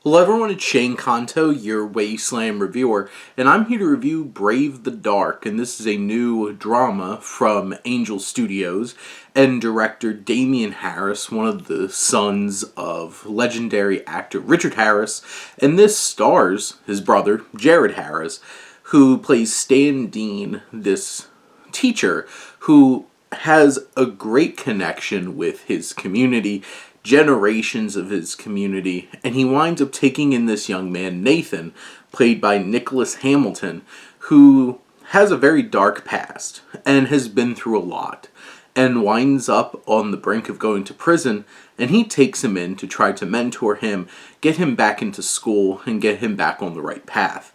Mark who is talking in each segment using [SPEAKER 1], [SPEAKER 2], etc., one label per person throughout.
[SPEAKER 1] Hello everyone, it's Shane Kanto, your Wasteland reviewer, and I'm here to review Brave the Dark, and this is a new drama from Angel Studios and director Damian Harris, one of the sons of legendary actor Richard Harris, and this stars his brother, Jared Harris, who plays Stan Deen, this teacher who has a great connection with his community, generations of his community, and he winds up taking in this young man, Nathan, played by Nicholas Hamilton, who has a very dark past and has been through a lot, and winds up on the brink of going to prison, and he takes him in to try to mentor him, get him back into school, and get him back on the right path.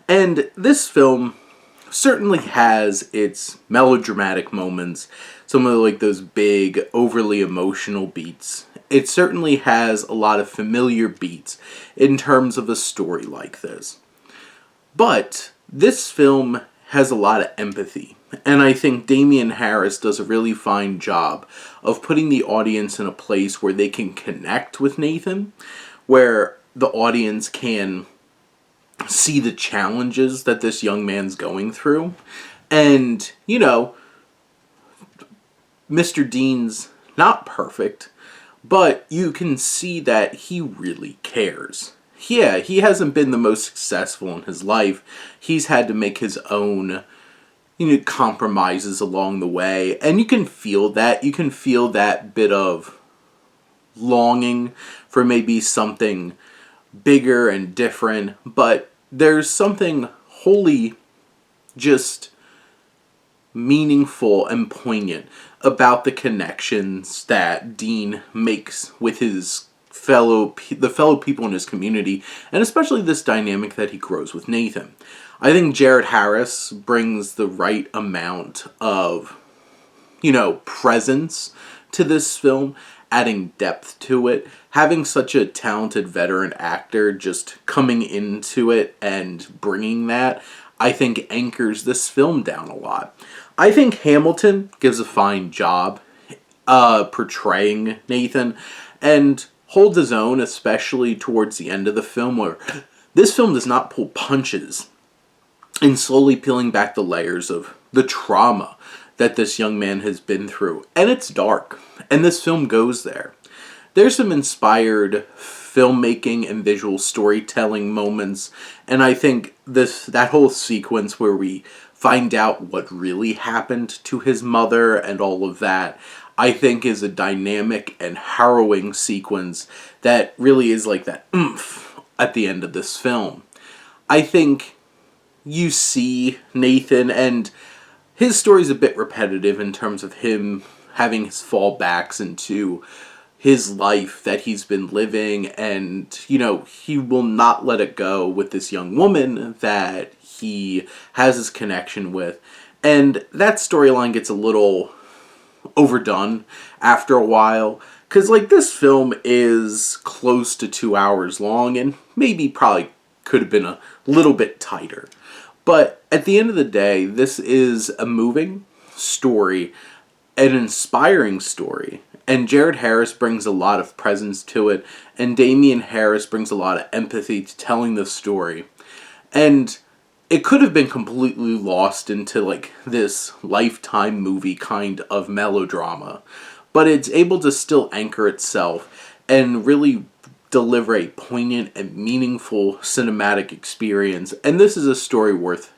[SPEAKER 1] And this film certainly has its melodramatic moments, some of like those big, overly emotional beats. It certainly has a lot of familiar beats in terms of a story like this. But this film has a lot of empathy, and I think Damian Harris does a really fine job of putting the audience in a place where they can connect with Nathan, where the audience can see the challenges that this young man's going through. And, Mr. Deen's not perfect, but you can see that he really cares. Yeah, he hasn't been the most successful in his life. He's had to make his own, compromises along the way. And you can feel that. You can feel that bit of longing for maybe something bigger and different. But there's something wholly just meaningful and poignant about the connections that Deen makes with his fellow people in his community, and especially this dynamic that he grows with Nathan. I think Jared Harris brings the right amount of, presence to this film, adding depth to it, having such a talented veteran actor just coming into it and bringing that, I think anchors this film down a lot. I think Hamilton gives a fine job portraying Nathan and holds his own, especially towards the end of the film, where this film does not pull punches in slowly peeling back the layers of the trauma that this young man has been through. And it's dark, and this film goes there. There's some inspired filmmaking and visual storytelling moments, and I think that whole sequence where we find out what really happened to his mother and all of that, I think is a dynamic and harrowing sequence that really is like that oomph at the end of this film. I think you see Nathan, and his story's a bit repetitive in terms of him having his fallbacks into his life that he's been living, and, he will not let it go with this young woman that he has his connection with. And that storyline gets a little overdone after a while, because, this film is close to 2 hours long, and maybe probably could have been a little bit tighter. But at the end of the day, this is a moving story, an inspiring story, and Jared Harris brings a lot of presence to it, and Damian Harris brings a lot of empathy to telling the story. And it could have been completely lost into, this Lifetime movie kind of melodrama, but it's able to still anchor itself and really deliver a poignant and meaningful cinematic experience. And this is a story worth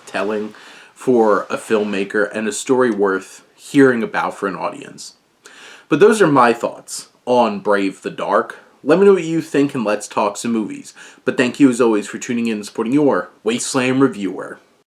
[SPEAKER 1] telling for a filmmaker, and a story worth hearing about for an audience. But those are my thoughts on Brave the Dark. Let me know what you think, and let's talk some movies. But thank you as always for tuning in and supporting your Wasteland reviewer.